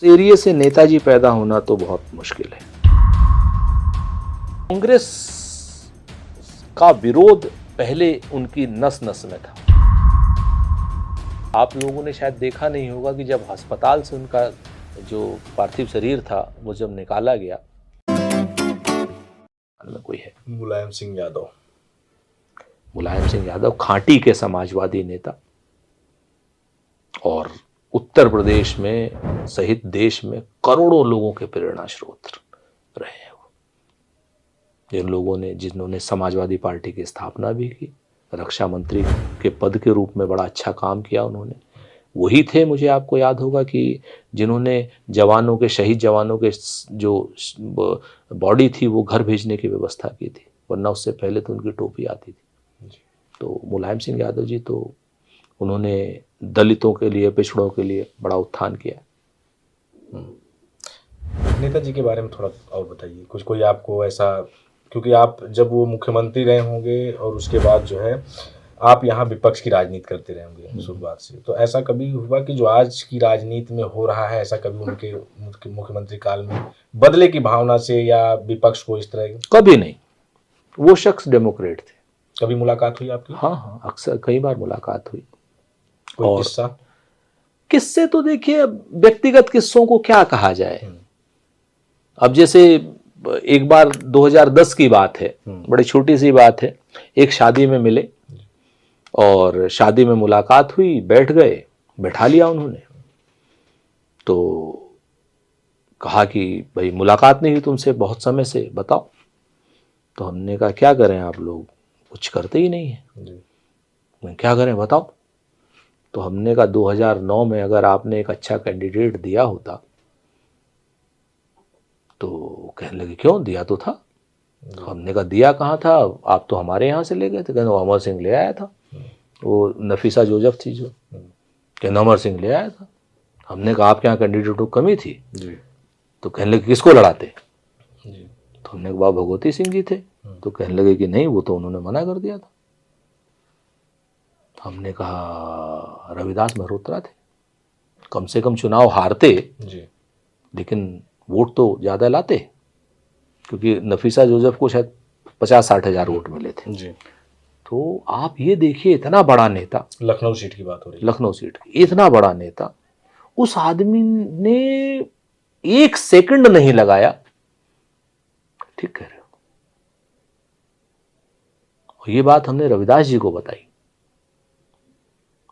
इस एरिया से नेताजी पैदा होना तो बहुत मुश्किल है। कांग्रेस का विरोध पहले उनकी नस नस में था। आप लोगों ने शायद देखा नहीं होगा कि जब अस्पताल से उनका जो पार्थिव शरीर था वो जब निकाला गया, कोई है मुलायम सिंह यादव। मुलायम सिंह यादव खांटी के समाजवादी नेता और उत्तर प्रदेश में सहित देश में करोड़ों लोगों के प्रेरणा स्रोत रहे हैं। जिन लोगों ने जिन्होंने समाजवादी पार्टी की स्थापना भी की, रक्षा मंत्री के पद के रूप में बड़ा अच्छा काम किया उन्होंने। वही थे, मुझे आपको याद होगा कि जिन्होंने जवानों के शहीद जवानों के जो बॉडी थी वो घर भेजने की व्यवस्था की थी, वरना उससे पहले तो उनकी टोपी आती थी। तो मुलायम सिंह यादव जी तो उन्होंने दलितों के लिए, पिछड़ों के लिए बड़ा उत्थान किया। नेताजी के बारे में थोड़ा और बताइए, कुछ कोई आपको ऐसा, क्योंकि आप जब वो मुख्यमंत्री रहे होंगे और उसके बाद जो है आप यहाँ विपक्ष की राजनीति करते रहे होंगे शुरुआत से, तो ऐसा कभी हुआ कि जो आज की राजनीति में हो रहा है ऐसा कभी उनके मुख्यमंत्री काल में बदले की भावना से या विपक्ष को इस तरह? कभी नहीं। वो शख्स डेमोक्रेट थे। कभी मुलाकात हुई आपकी? हाँ, अक्सर कई बार मुलाकात हुई। कोई किस्सा? किस्से तो देखिए, व्यक्तिगत किस्सों को क्या कहा जाए। अब जैसे एक बार 2010 की बात है, बड़ी छोटी सी बात है। एक शादी में मिले और शादी में मुलाकात हुई, बैठ गए, बैठा लिया उन्होंने। तो कहा कि भाई मुलाकात नहीं हुई तुमसे बहुत समय से, बताओ। तो हमने कहा क्या करें, आप लोग कुछ करते ही नहीं है, क्या करें बताओ। तो हमने कहा 2009 में अगर आपने एक अच्छा कैंडिडेट दिया होता, तो कहने लगे क्यों, दिया तो था। तो हमने कहा दिया कहाँ था, आप तो हमारे यहाँ से ले गए थे। कहने वो अमर सिंह ले आया था, वो नफीसा जोजफ थी जो, कहने अमर सिंह ले आया था। हमने कहा आपके यहाँ कैंडिडेट को कमी थी जी। तो कहने लगे किसको लड़ाते जी। तो हमने कहा भगवती सिंह जी थे। तो कहने लगे कि नहीं, वो तो उन्होंने मना कर दिया था। हमने कहा रविदास मल्होत्रा थे, कम से कम चुनाव हारते जी, लेकिन वोट तो ज़्यादा लाते, क्योंकि नफीसा जोजफ को शायद 50-60 हज़ार वोट मिले थे जी। तो आप ये देखिए, इतना बड़ा नेता, लखनऊ सीट की बात हो रही है, लखनऊ सीट की, इतना बड़ा नेता, उस आदमी ने एक सेकंड नहीं लगाया, ठीक कह रहे हो। और ये बात हमने रविदास जी को बताई।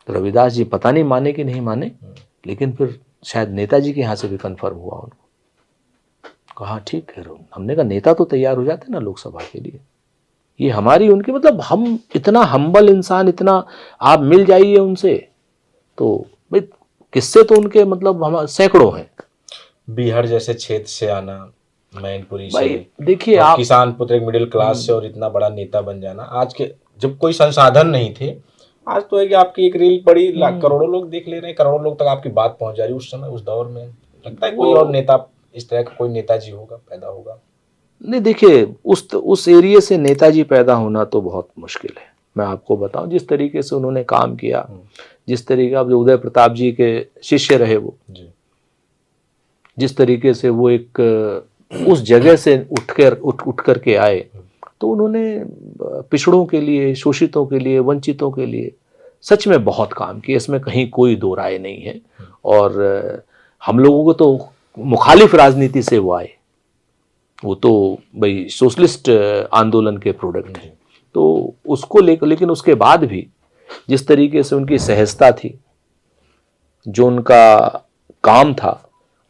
तो रविदास जी पता नहीं माने कि नहीं माने, लेकिन फिर शायद नेताजी के यहाँ से भी कन्फर्म हुआ उनको, कहा ठीक है। हमने कहा नेता तो तैयार हो जाते ना लोकसभा के लिए, ये हमारी उनकी, मतलब हम इतना हम्बल इंसान, इतना आप मिल जाइए उनसे तो भाई किससे तो उनके मतलब हम सैकड़ों हैं। बिहार जैसे क्षेत्र से आना, मैनपुरी से, देखिए आप किसान पुत्र, एक मिडिल क्लास से, और इतना बड़ा नेता बन जाना, आज के जब कोई संसाधन नहीं थे, आज तो है कि आपकी एक रील पड़ी, करोड़ों लोग देख ले रहे हैं, करोड़ों लोग तक आपकी बात पहुंच जा रही है। उस समय, उस दौर में लगता है कोई और नेता इस तरह का कोई नेताजी होगा, पैदा होगा? नहीं, देखिए उस एरिया से नेताजी पैदा होना तो बहुत मुश्किल है। मैं आपको बताऊं, जिस तरीके से उन्होंने काम किया, जिस तरीके आप जो उदय प्रताप जी के शिष्य रहे वो जी, जिस तरीके से वो एक उस जगह से उठ कर के आए, तो उन्होंने पिछड़ों के लिए, शोषितों के लिए, वंचितों के लिए सच में बहुत काम किया, इसमें कहीं कोई दो राय नहीं है। और हम लोगों को तो मुखालिफ राजनीति से वो आए, वो तो भाई सोशलिस्ट आंदोलन के प्रोडक्ट हैं, तो उसको लेकर, लेकिन उसके बाद भी जिस तरीके से उनकी सहजता थी, जो उनका काम था,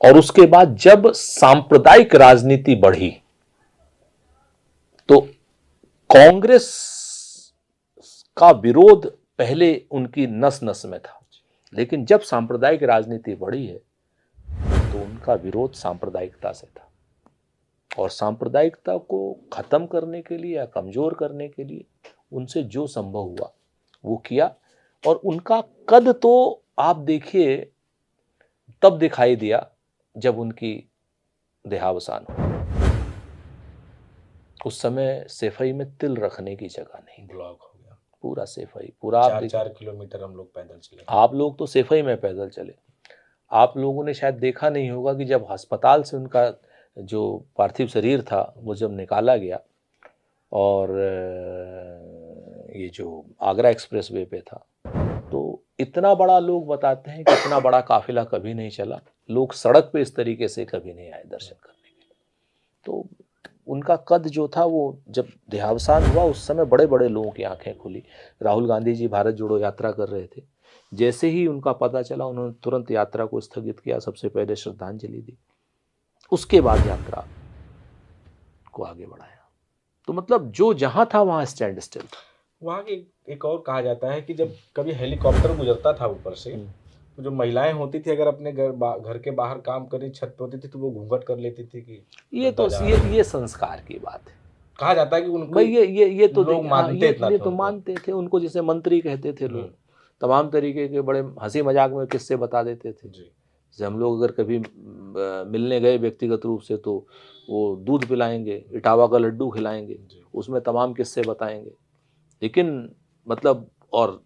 और उसके बाद जब सांप्रदायिक राजनीति बढ़ी तो कांग्रेस का विरोध पहले उनकी नस नस में था, लेकिन जब सांप्रदायिक राजनीति बढ़ी है तो उनका विरोध सांप्रदायिकता से था। और सांप्रदायिकता को खत्म करने के लिए या कमजोर करने के लिए उनसे जो संभव हुआ वो किया। और उनका कद तो आप देखिए तब दिखाई दिया जब उनकी देहावसान हुई। उस समय सेफई में तिल रखने की जगह नहीं, ब्लॉक हो गया पूरा सेफई, पूरा 4 किलोमीटर हम लोग पैदल चले। आप लोग तो सेफई में पैदल चले, आप लोगों ने शायद देखा नहीं होगा कि जब अस्पताल से उनका जो पार्थिव शरीर था वो जब निकाला गया और ये जो आगरा एक्सप्रेसवे पे था, तो इतना बड़ा लोग बताते हैं कि इतना बड़ा काफिला कभी नहीं चला, लोग सड़क पे इस तरीके से कभी नहीं आए दर्शन करने के लिए। तो उनका कद जो था वो जब देहावसान हुआ उस समय बड़े बड़े लोगों की आंखें खुली। राहुल गांधी जी भारत जोड़ो यात्रा कर रहे थे, जैसे ही उनका पता चला उन्होंने तुरंत यात्रा को स्थगित किया, सबसे पहले श्रद्धांजलि दी, उसके बाद यात्रा को आगे बढ़ाया। तो मतलब जो जहां था वहां स्टैंड स्टिल था। वहाँ की एक और कहा जाता है कि जब कभी हेलीकॉप्टर गुजरता था ऊपर से, तो जो महिलाएं होती थी अगर अपने घर के बाहर काम कर रही छत पे होती थी तो वो घूंघट कर लेती थी कि ये संस्कार की बात है। कहा जाता है कि उनको भाई ये तो लोग मानते इतना ये थे तो उनको। मानते थे उनको, जैसे मंत्री कहते थे लोग, तमाम तरीके के बड़े हंसी मजाक में किस्से बता देते थे। जैसे हम लोग अगर कभी मिलने गए व्यक्तिगत रूप से तो वो दूध पिलाएंगे, इटावा का लड्डू खिलाएंगे, उसमें तमाम किस्से बताएंगे। लेकिन मतलब और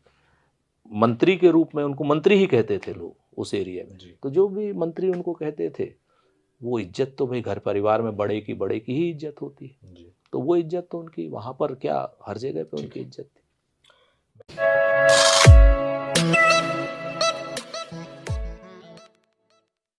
मंत्री के रूप में उनको मंत्री ही कहते थे लोग उस एरिया में। तो जो भी मंत्री उनको कहते थे वो इज्जत तो भाई घर परिवार में बड़े की ही इज्जत होती है। तो वो इज्जत तो उनकी वहां पर क्या हर जगह पे उनकी इज्जत थी।